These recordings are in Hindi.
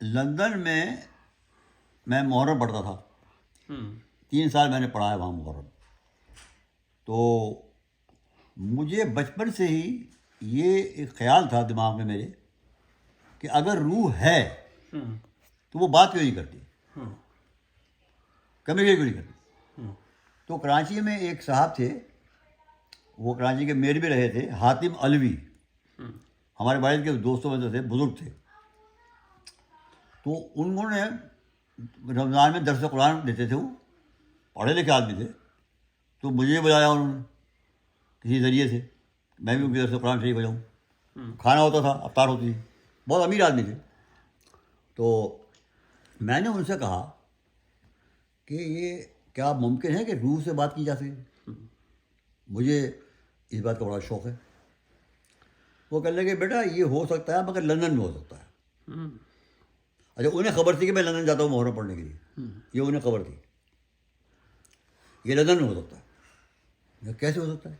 लंदन में मैं मुहर्रम पढ़ता था। 3 साल मैंने पढ़ा है वहाँ मुहर्रम। तो मुझे बचपन से ही ये एक ख्याल था दिमाग में मेरे कि अगर रूह है तो वो बात क्यों नहीं करती, कम्युनिकेट क्यों नहीं करती। तो कराची में एक साहब थे, वो कराची के मेयर भी रहे थे, हातिम अलवी, हमारे वालिद के दोस्तों में से थे, बुजुर्ग थे। तो उन्होंने रमज़ान में दर्स कुरान देते थे, वो पढ़े लिखे आदमी थे। तो मुझे बुलाया उन्होंने किसी ज़रिए से, मैं भी उनकी दर्स कुरान शरीफ बजाऊँ। खाना होता था, अफ्तार होती थी, बहुत अमीर आदमी थे। तो मैंने उनसे कहा कि ये क्या मुमकिन है कि रूह से बात की जा सके, मुझे इस बात का बड़ा शौक़ है। वो कहने लगे बेटा ये हो सकता है मगर लंदन में हो सकता है। अच्छा, उन्हें खबर थी कि मैं लंदन जाता हूँ मुहर्रम पढ़ने के लिए, ये उन्हें खबर थी, ये लंदन में हो सकता है। मैं कैसे हो सकता है?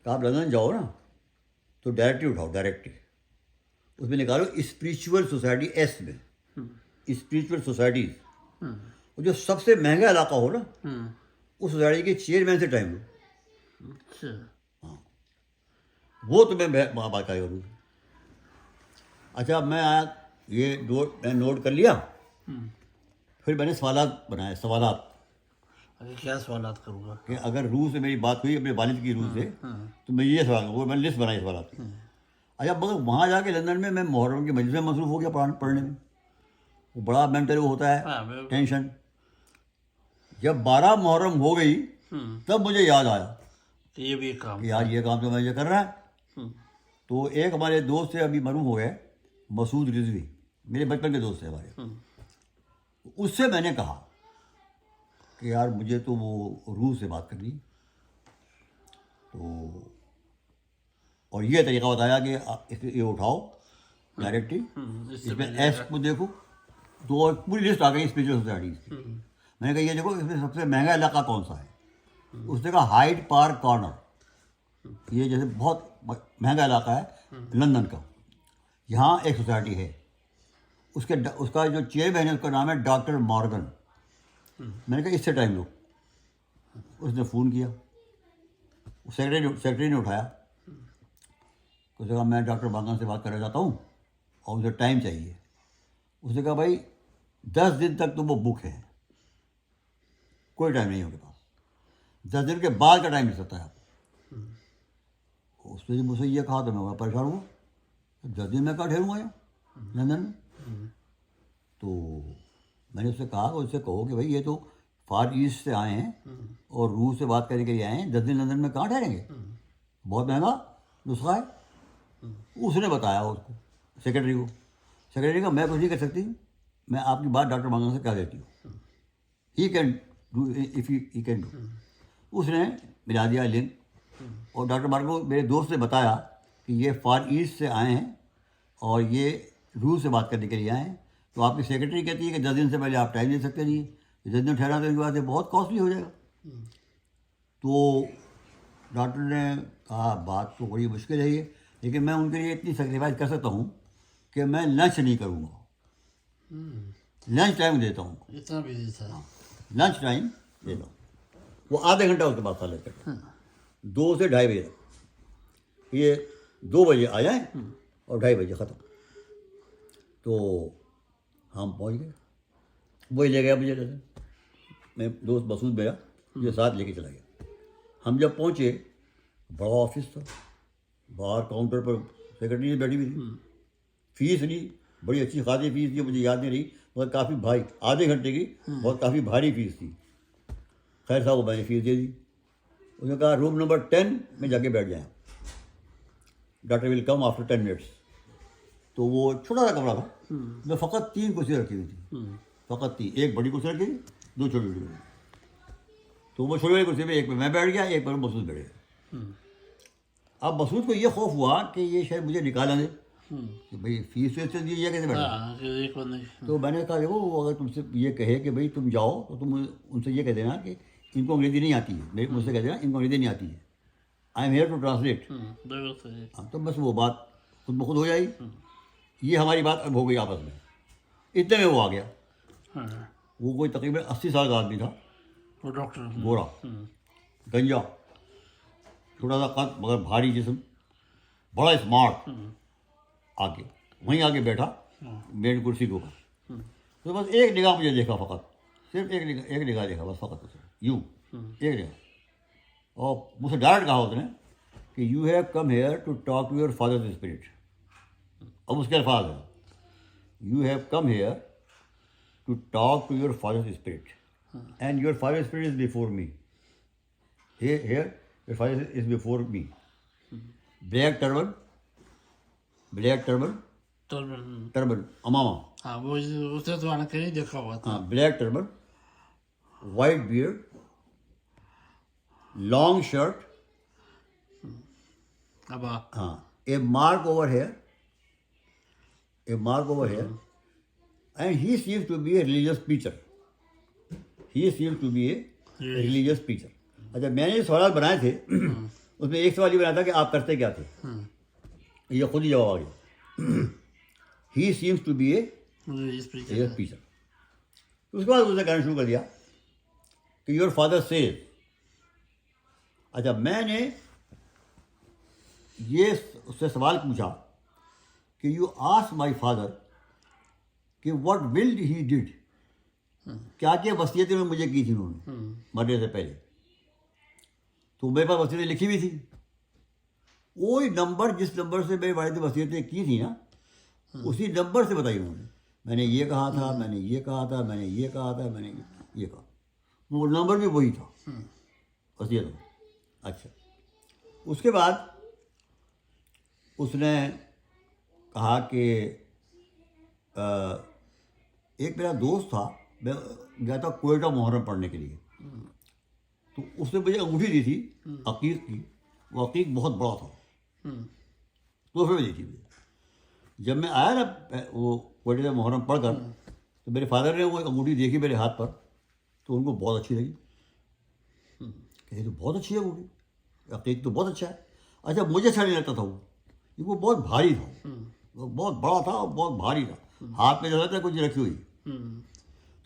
कहा आप लंदन जाओ ना तो डायरेक्टरी उठाओ, डायरेक्टरी उसमें निकालो स्पिरिचुअल सोसाइटी, एस में स्पिरिचुअल सोसाइटीज़, और जो सबसे महंगा इलाका हो ना उस सोसाइटी के चेयरमैन से टाइम लो। हाँ, वो तुम्हें मैं बात करूँगी। अच्छा, मैं आया, ये मैंने नोट कर लिया। फिर मैंने सवालात बनाए, सवालात। अरे क्या सवालात करूँगा कि अगर रूह से मेरी बात हुई, अपने वालिद की रूह से, तो मैं ये सवाल, वो मैंने लिस्ट बनाई सवालात की। अच्छा, मगर वहाँ जाके लंदन में मैं मुहर्रम की मजलिस में मसरूफ़ हो गया पढ़ने में। वो बड़ा मेंटल वो होता है, टेंशन। जब 12 मुहर्रम हो गई तब मुझे याद आया कि ये भी एक काम कि यार ये काम तो मैं ये कर रहा है। तो एक हमारे दोस्त से अभी मरूम हो गए, मसूद रिजवी, मेरे बचपन के दोस्त थे हमारे। उससे मैंने कहा कि यार मुझे तो वो रूह से बात करनी। तो और ये तरीका बताया कि ये उठाओ डायरेक्टली, इसमें एस को देखो, तो और पूरी लिस्ट आ गई स्पिरिचुअल सोसाइटीज़ की। मैंने कहा ये देखो इसमें सबसे महंगा इलाका कौन सा है। उसने कहा हाइड पार्क कॉर्नर, ये जैसे बहुत महंगा इलाका है लंदन का, यहाँ एक सोसाइटी है, उसका जो चेयरमैन है उसका नाम है डॉक्टर मॉर्गन। मैंने कहा इससे टाइम लो। उसने फ़ोन किया, सेक्रेटरी ने उठाया, उसने कहा मैं डॉक्टर मॉर्गन से बात करना चाहता हूँ और मुझे टाइम चाहिए। उसने कहा भाई 10 दिन तक तो वो बुक है, कोई टाइम नहीं है उनके पास, 10 दिन के बाद का टाइम मिल सकता है आपको। उसने मुझसे ये कहा तो मैं बड़ा परेशान हुआ, 10 दिन में कहाँ ठहरूँगा यहाँ लंदन में। तो मैंने उससे कहा, उससे कहो कि भाई ये तो फार ईस्ट से आए हैं और रूस से बात करने के लिए आए हैं, 10 दिन लंदन में कहाँ ठहरेंगे, बहुत महंगा नुस्खा है। उसने बताया उसको, सेक्रेटरी को। सेक्रेटरी का मैं कुछ नहीं कर सकती, मैं आपकी बात डॉक्टर मॉर्गन से कह देती हूँ, he can do if he can do. उसने मिला दिया लिंक, और डॉक्टर मॉर्गन को मेरे दोस्त ने बताया कि ये फार ईस्ट से आए हैं और ये रूस से बात करने के लिए आए हैं। तो आपकी सेक्रेटरी कहती है कि 10 दिन से पहले आप टाइम दे सकते नहीं, 10 दिन ठहरा तो इनके बाद बहुत कॉस्टली हो जाएगा। तो डॉक्टर ने कहा बात तो बड़ी मुश्किल है ये, लेकिन मैं उनके लिए इतनी सेक्रीफाइस कर सकता हूँ कि मैं लंच नहीं करूँगा, लंच टाइम देता हूँ। इतना बिजी था, लंच टाइम देता हूँ। वो आधे घंटा उसके बाद था लेकर 2 से 2:30 बजे तक, ये 2 बजे आ जाए और 2:30 बजे ख़त्म। तो हम पहुँच गए, वही ले गया मुझे लंदन, मैं दोस्त मसूद मेरा मुझे साथ लेके चला गया। हम जब पहुँचे, बड़ा ऑफिस था, बाहर काउंटर पर सेक्रेटरी बैठी हुई थी। फीस ली, बड़ी अच्छी खासी फीस थी, मुझे याद नहीं रही, मगर काफ़ी भारी, आधे घंटे की बहुत काफ़ी भारी फीस थी। खैर साहब मैंने फीस दे दी। उसने कहा रूम नंबर 10 में जाके बैठ जाएँ, doctor will come after 10 minutes. तो वो छोटा सा कमरा था, मैं फ़कत 3 कुर्सी रखी हुई थी, फ़कत 3, एक बड़ी कुर्सी रखी थी, 2 छोटी छोटी कुर्सी। तो वो छोटी वाली कुर्सी में एक पे मैं बैठ गया, एक पर मसूद बैठ गया। अब मसूद को ये खौफ हुआ कि ये शायद मुझे निकाला दे कि भाई फीस वीस दी जाए कैसे बैठा। तो मैंने कहा देखो वो अगर तुमसे ये कहे कि भाई तुम जाओ तो तुम उनसे ये कह देना कि इनको अंग्रेज़ी नहीं आती है, मुझसे कह देना इनको अंग्रेज़ी नहीं आती है, I am here to translate. हाँ, तो बस वो बात खुद ब खुद हो जाएगी। ये हमारी बात अब हो गई आपस में। इतने में वो आ गया। हाँ, वो कोई तकरीबन 80 साल का आदमी था, वो डॉक्टर। गोरा, गंजा, छोटा सा कद मगर भारी जिस्म, बड़ा स्मार्ट। आके वहीं आके बैठा मेन कुर्सी के ऊपर। तो बस एक निगाह मुझे देखा फ़कत, सिर्फ एक निगाह देखा बस फ़कत उसने, यूँ एक निगाह। और मुझसे डायरेक्ट कहा उसने कि you have come here to talk to your father's spirit. अब उसके अल्फाज है, you have come here to talk to your father's spirit and your father's spirit is before me. Here your father is before me. Black turban, black turban, turban. Turban अमामा, हाँ, वो उसे तो आना कहीं देखा हुआ था। हाँ, black turban, white beard, long shirt, अब हाँ, a mark over here, a mark over here, and he seems to be a religious teacher. He seems to be a religious teacher. अच्छा, मैंने जो सवाल बनाए थे उसमें एक सवाल ये बनाया था कि आप करते क्या थे, ये खुद ही जवाब आ गया। He seems to be a religious teacher. उसके बाद उसने कहना शुरू कर दिया कि योर फादर सेज। अच्छा, मैंने ये उससे सवाल पूछा कि यू आस्क माई फादर कि व्हाट विल ही डिड, क्या क्या वसीयतें मुझे की थी उन्होंने मरने से पहले। तो मेरे पास वसीयतें लिखी हुई थी, वही नंबर जिस नंबर से मेरे वालिद ने वसीयतें की थी ना, उसी नंबर से बताई उन्होंने। मैंने ये कहा था, मैंने ये कहा था, मैंने ये कहा था, मैंने ये कहा, वो नंबर भी वही था वसीयत में। अच्छा, उसके बाद उसने कहा कि एक मेरा दोस्त था, मैं गया था कोयटा मुहर्रम पढ़ने के लिए, तो उसने मुझे अंगूठी दी थी अकीक की। वो अकीक बहुत बड़ा था, तोहफे में दी थी मुझे। जब मैं आया ना वो कोयटे से मुहर्रम पढ़कर, तो मेरे फादर ने वो अंगूठी देखी मेरे हाथ पर, तो उनको बहुत अच्छी लगी। कहे तो बहुत अच्छी है अंगूठी, अकीक तो बहुत अच्छा है। अच्छा, मुझे अच्छा नहीं लगता था वो बहुत भारी था, वो बहुत बड़ा था और बहुत भारी था, हाथ में जो था कुछ रखी हुई।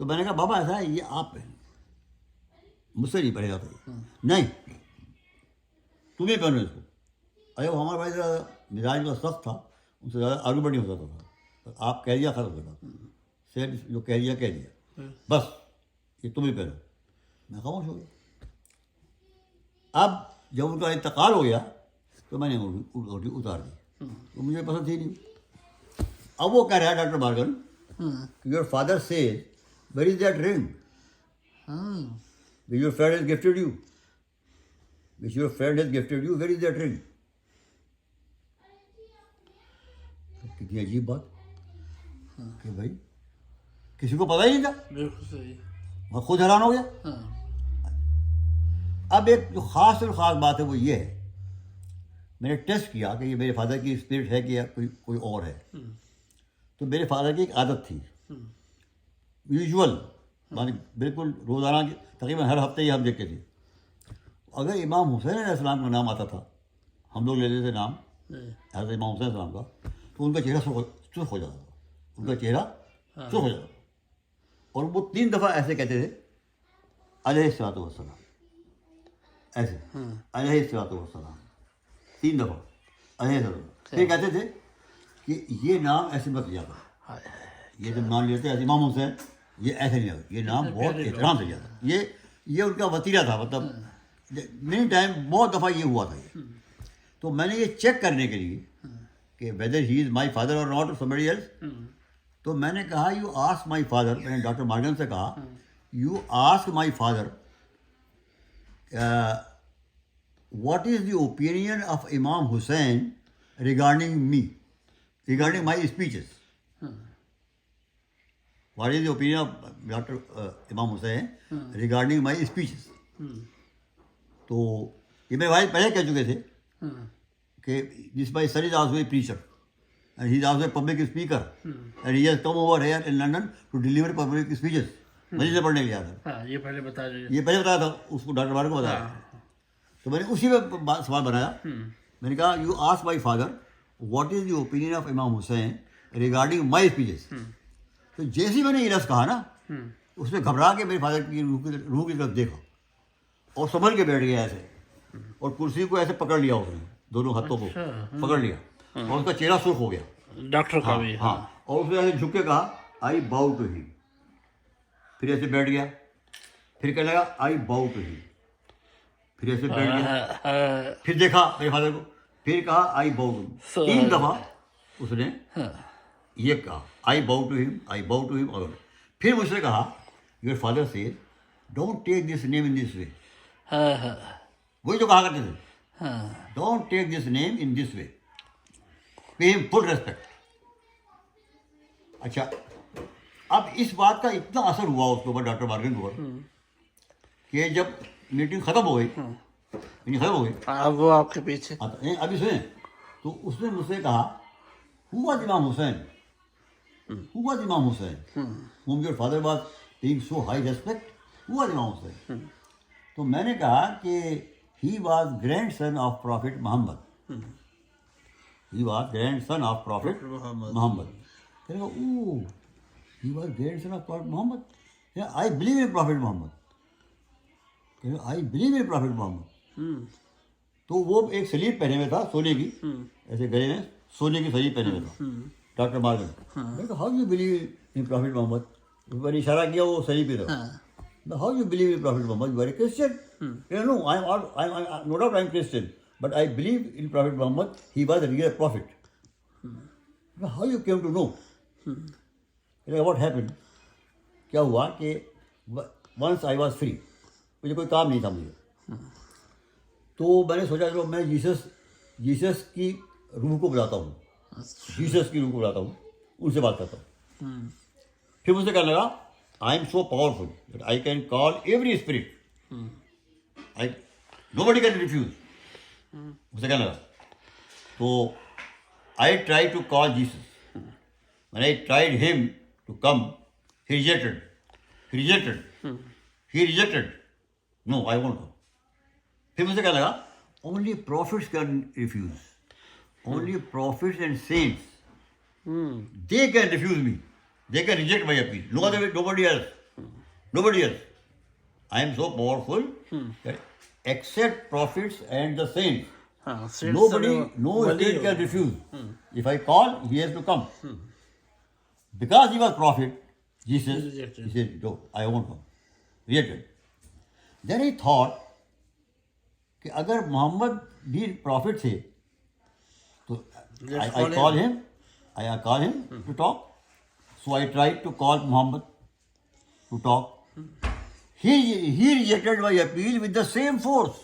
तो मैंने कहा बाबा ऐसा है, ये आप पहन, मुझसे नहीं पहने जाता ये। नहीं, तुम्हें पहनो इसको। अरे वो हमारे भाई ज़रा मिजाज का सख्त था, उनसे ज़्यादा आर्गूमेंट नहीं होता था। तो आप कह दिया खत्म करना, सेठ जो कह दिया, बस ये तुम्हें पहनो। मैं खामोश हो गया। अब जब उनका इंतकाल हो गया तो मैंने अंगूठी उतार दी, तो मुझे पसंद थी नहीं। अब वो कह रहा है doctor Morgan, your father says where is that ring which your friend has gifted you, which your friend has gifted you, where is that ring? कितनी अजीब बात कि भाई किसी को पता ही नहीं था। बिल्कुल सही। मैं खुद हैरान हो गया। हाँ, अब एक जो ख़ास और ख़ास बात है वो ये है, मैंने टेस्ट किया कि ये मेरे फादर की स्पिरिट है कि या कोई और है। तो मेरे फादर की एक आदत थी, यूजुअल, माने बिल्कुल रोज़ाना तकरीबन हर हफ्ते ही हम देखते थे, अगर इमाम हुसैन अलैहिस्सलाम का नाम आता था, हम लोग लेते थे नाम हज़रत इमाम हुसैन अलैहिस्सलाम का, तो उनका चेहरा सुर्ख हो जाता था, उनका चेहरा सुर्ख हो जाता था। और वो 3 दफ़ा ऐसे कहते थे, अलैहिस्सलातु वस्सलाम, ऐसे अलैहिस्सलातु वस्सलाम, 3 दफ़ा अलैहिस्सलाम। फिर कहते थे कि ये नाम ऐसे मत लिया करो, ये जब नाम लेते हैं इमाम हुसैन, ये ऐसे नहीं होता, ये नाम बहुत एहतराम से जाता। ये उनका वतीरा था, मतलब मेनी टाइम बहुत दफ़ा ये हुआ था ये। तो मैंने ये चेक करने के लिए कि whether he is my father और नॉट समबडी एल्स, तो मैंने कहा यू आस्क माई फादर, मैंने डॉक्टर मॉर्गन से कहा you ask my father what is the opinion of Imam Hussain regarding me, regarding my speeches. What is the opinion of Dr. Imam Hussain regarding my speeches? तो ये मेरे भाई पहले कह चुके थे कि this my son is also a preacher and he is also a public speaker and he has come over here in London to deliver public speeches. मस्जिद से पढ़ने के लिए आता। हाँ, ये पहले बता दीजिए। ये पहले बताया था उसको, डॉक्टर मार्गन को बताया। तो मैंने उसी में सवाल बनाया, मैंने कहा you ask my father what is the opinion of Imam Hussain regarding my speeches. तो जैसे ही मैंने इरस कहा ना, उसने घबरा के मेरे फादर की रूह की तरफ देखा और संभल के बैठ गया ऐसे, और कुर्सी को ऐसे पकड़ लिया उसने, दोनों हाथों को पकड़ लिया, और उसका चेहरा सुर्ख हो गया। डॉक्टर का भी। हाँ, और उसने ऐसे झुक के कहा आई बाउ टू हिम। फिर ऐसे बैठ गया, फिर कहने लगा आई बाउ टू हिम। फिर ऐसे बैठ गया, फिर देखा मेरे फादर को, फिर कहा आई बाउ टू हिम। 3 दफा उसने ये कहा आई बाउ टू हिम, आई बाउ टू हिम। और फिर मुझसे कहा your father say don't take this name in this way. वही जो कहा करते थे, don't take this name in this way, pay him full respect. अच्छा, अब इस बात का इतना असर हुआ उसके ऊपर, डॉक्टर मार्गन के ऊपर, कि जब मीटिंग खत्म हो गई, खत्म हो गई, अब वो आपके पीछे। अभी सुने, तो उसने मुझसे कहा हु वाज इमाम हुसैन, हु वाज इमाम Hussain, whom your father was paying so high respect, who was इमाम हुसैन। तो मैंने कहा कि he was grandson of Prophet Muhammad, he was grandson of Prophet Muhammad। कहने का ओह, he was grandson of Prophet Muhammad, I believe in Prophet Muhammad, I believe in Prophet Muhammad। तो वो एक सलीब पहने हुए था सोने की, ऐसे गले में सोने की सलीब पहने हुए था डॉक्टर मार्गन। मैं कहा how you believe in prophet Mohammad, मैंने इशारा किया वो सलीब पे था। How you believe in prophet Mohammad, you are a Christian. No, I am no doubt I am Christian, but I believe in prophet Mohammad, he was a real prophet. How you came to know, what happened, क्या हुआ कि वंस आई वाज फ्री, मुझे कोई काम नहीं था मुझे, तो मैंने सोचा चलो मैं जीसस की रूह को बुलाता हूँ, जीसस की रूह को बुलाता हूँ, उनसे बात करता हूँ। फिर मुझसे कहने लगा I am so powerful that I can call every spirit, I nobody can refuse, मुझसे कहने लगा। तो I try to call Jesus, when I tried him to come, he rejected, no, I won't come। फिर मुझे क्या लगा, only prophets can refuse, only prophets and saints, they can refuse me, they can reject my appeal, nobody else, I am so powerful that except prophets and the saints, no state can refuse, if I call, he has to come, because he was prophet, Jesus, he said, no, I won't come, rejected। Then he thought कि अगर मोहम्मद भी प्रॉफिट थे तो I call him to talk, so I tried to call Muhammad to talk, he rejected my appeal with the same force,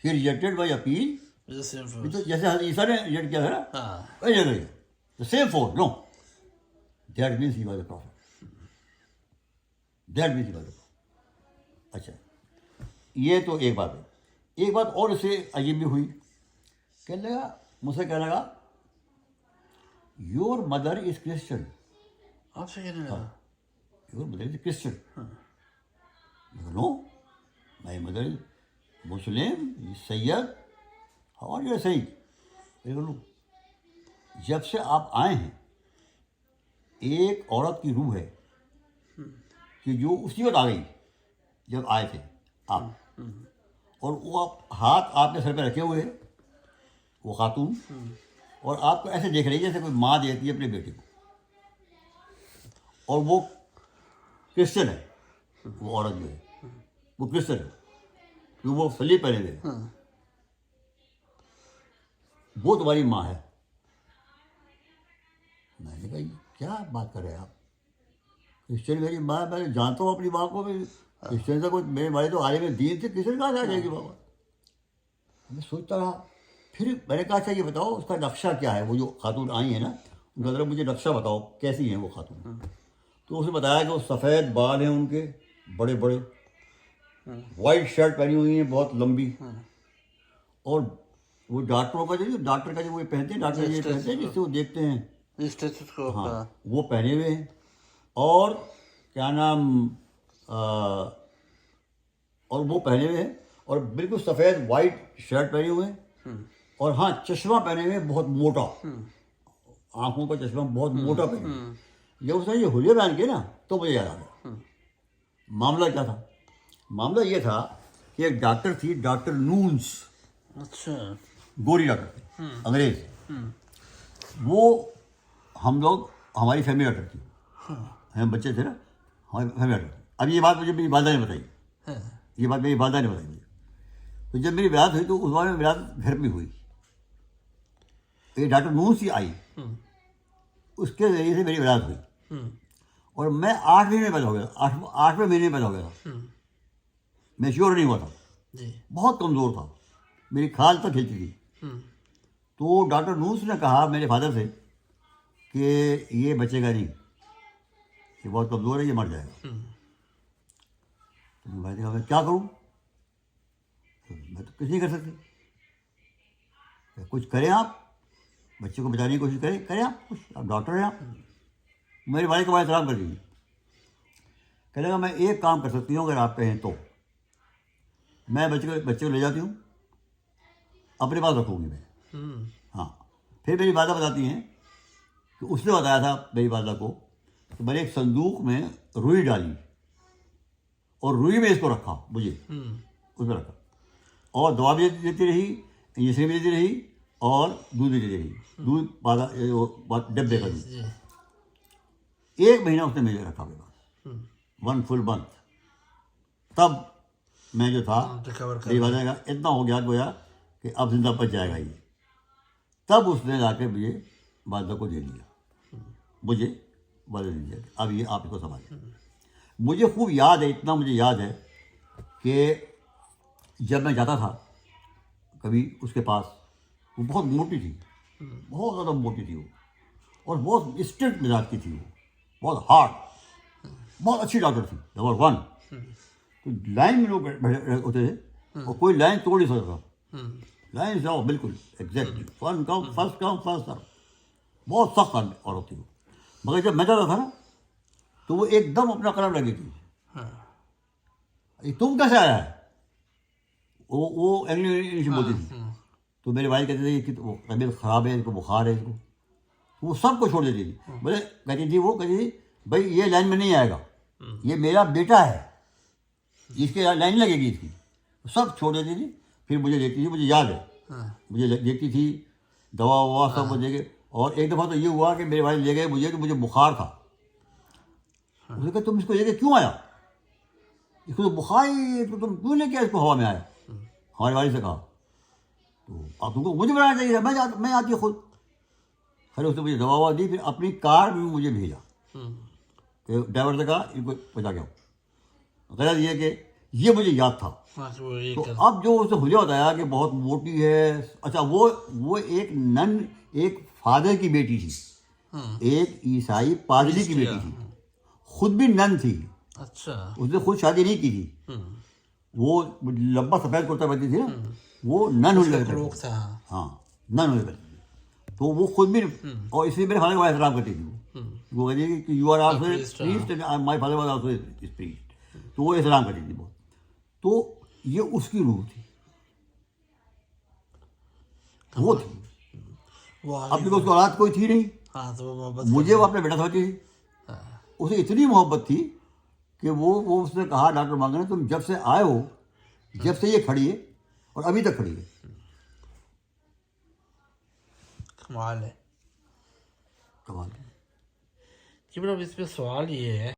he rejected my appeal with the same force, जैसे ईसा ने रिजेक्ट किया था ना, वही जगह the same force, no, that means he was a prophet, that means he was a prophet। अच्छा, ये तो एक बात है। एक बात और इससे अजीब भी हुई, कहने लगा, मुझसे कहने लगा योर मदर इज क्रिश्चियन, आपसे कहने लगा your mother is Christian, no my mother is Muslim, Syed, how are you सही। जब से आप आए हैं एक औरत की रूह है कि जो उसी वक्त आ गई जब आए थे आप, और वो आप हाथ आपके सर पे रखे हुए हैं, वो खातून, और आपको ऐसे देख रही है जैसे कोई माँ देती है अपने बेटे को, और वो क्रिश्चियन है, वो औरत जो है वो क्रिश्चियन है, तो वो सलीब पहने हुए, वो तुम्हारी माँ है। मैंने कहा क्या बात कर रहे हैं आप, क्रिश्चियन मेरी माँ, मैं जानता हूँ अपनी माँ को भी, क्रिश्चियन से कोई, मेरे भाई तो आले में दीन थे, क्रिश्चियन कहाँ से आ जाएगी बाबा। मैं सोचता रहा, फिर मैंने कहा अच्छा ये बताओ उसका नक्शा क्या है, वो जो खातून आई है ना, उनका ज़रा मुझे नक्शा बताओ कैसी है वो खातून। तो उसने बताया कि वो सफ़ेद बाल हैं उनके बड़े बड़े, वाइट शर्ट पहनी हुई है बहुत लंबी, और वो डॉक्टरों का जो डॉक्टर का जो वो पहनते हैं, डॉक्टर ये पहनते हैं जिससे वो देखते हैं, हाँ वो पहने हुए हैं, और क्या नाम और वो पहने हुए हैं, और बिल्कुल सफ़ेद वाइट शर्ट पहने हुए हैं, और हाँ चश्मा पहने हुए हैं बहुत मोटा, आंखों का चश्मा बहुत मोटा पहने हुए। जब उसने ये हुलिया बयान किया ना तो मुझे याद आ गया मामला क्या था। मामला ये था कि एक डॉक्टर थी, डॉक्टर नून्स, अच्छा। गोरी डॉक्टर थी, अंग्रेज। वो हम लोग, हमारी फैमिली डॉक्टर थी, हम बच्चे थे ना, हमारी फैमिली डॉक्टर थी। अब ये बात मुझे मेरी वालदा ने बताई, ये बात मेरी वालदा ने बताई मुझे। तो जब मेरी विरासत हुई तो उस बार में विरासत घर में हुई, ये डॉक्टर नून्स ही आई, उसके जरिए से मेरी विरासत हुई। और मैं 8 महीने में पैदा हो गया, 8वें महीने में पैदा हो गया था। मैं श्योर नहीं हुआ था, जी। बहुत कमज़ोर था, मेरी खाल तक खिंचती थी। तो डॉक्टर नूस ने कहा मेरे फादर से कि ये बचेगा नहीं, ये बहुत कमज़ोर है, ये मर जाएगा। तो मेरे भाई ने कहा मैं क्या करूँ, तो मैं तो कुछ नहीं कर सकती। तो कुछ करें आप, बच्चे को बचाने की कोशिश करें आप कुछ, आप डॉक्टर हैं आप। मेरे भाई को बड़ा एहतराम कर दीजिए, कहने लगा मैं एक काम कर सकती हूँ अगर आप कहें तो, मैं बच्चे को ले जाती हूँ, अपने पास रखूँगी मैं। हाँ, फिर मेरी वालदा बताती हैं कि उसने बताया था मेरी वालदा को कि मैंने एक संदूक में रुई डाली और रुई में इसको रखा, मुझे उसमें रखा, और दवा भी देती रही, इंजेक्शन भी देती रही, और दूध भी देती रही, दूध डब्बे का दूध। 1 महीना उसने मुझे रखा मेरे पास, 1 फुल मंथ। तब मैं जो था, रिकवर कर मेरी वालदा का इतना हो गया गोया कि अब जिंदा बच जाएगा ये। तब उसने जाके मुझे वालदा को दे दिया, मुझे वालदा दे दिया, अब ये आप इसको संभालें। मुझे खूब याद है, इतना मुझे याद है कि जब मैं जाता था कभी उसके पास, वो बहुत मोटी थी, बहुत ज़्यादा मोटी थी वो, और बहुत स्ट्रिक्ट मिजाज की थी वो, बहुत हार्ड, बहुत अच्छी डॉक्टर थी, नंबर 1। तो लाइन में लोग बैठे होते थे और कोई लाइन तोड़ नहीं सकता, लाइन जाओ बिल्कुल exactly, first come first serve, बहुत सख्त औरत थी वो। मगर जब मैं जाता था ना तो वो एकदम अपना कलम लगी थी, तुम कैसे आया है, वो इंग्लिश में बोलती थी। तो मेरे भाई कहते थे कि वो तबीयत ख़राब है, इसको बुखार है, इसको, वो सबको छोड़ देती थी। बोले कहती थी भाई ये लाइन में नहीं आएगा, ये मेरा बेटा है, इसके लाइन लगेगी इसकी, सब छोड़ देती थी। फिर मुझे देखती थी, मुझे याद है, मुझे देखती थी, दवा ववा सब मुझे देके। और एक दफ़ा तो ये हुआ कि मेरे भाई ले गए मुझे, तो मुझे बुखार था। उसने कहा तुम इसको लेके क्यों आया, इसको तो बुखार ही, तो तुम क्यों लेके इसको हवा में आया। हमारे भाई से कहा तो आप तुमको मुझे बनाना चाहिए था, मैं आती खुद। खैर उसने मुझे दवा ववा दी, फिर अपनी कार में मुझे भेजा, तो ड्राइवर से कहा इनको पहुँचा गया। गलत ये कि ये मुझे याद था। तो अब जो उसने मुझे बताया कि बहुत मोटी है, अच्छा वो एक फादर की बेटी थी, एक ईसाई पादरी की बेटी थी, खुद भी नन थी। अच्छा। उसने खुद शादी नहीं की थी, वो लंबा सफ़ेद कुर्ता पहनती थी ना, वो नन होने लगी था। हाँ, नन होने लगी। तो वो खुद भी, और इसलिए मेरे फादर का एहतराम करती थी वो कहती थी कि you are also priest and my father was also priest, तो वो एहतराम करती थी बहुत। तो ये उसकी रूह थी, वो थी। अब देखो उसको औलाद कोई थी नहीं, हाँ, तो वो मोहब्बत मुझे वो अपने बेटा समझती थी। उसे इतनी मोहब्बत थी कि वो उसने कहा डॉक्टर मांगने तुम जब से आए हो, जब से ये खड़ी है और अभी तक खड़ी है। कमाल है। कमाल। जी, मतलब इस पे सवाल ये है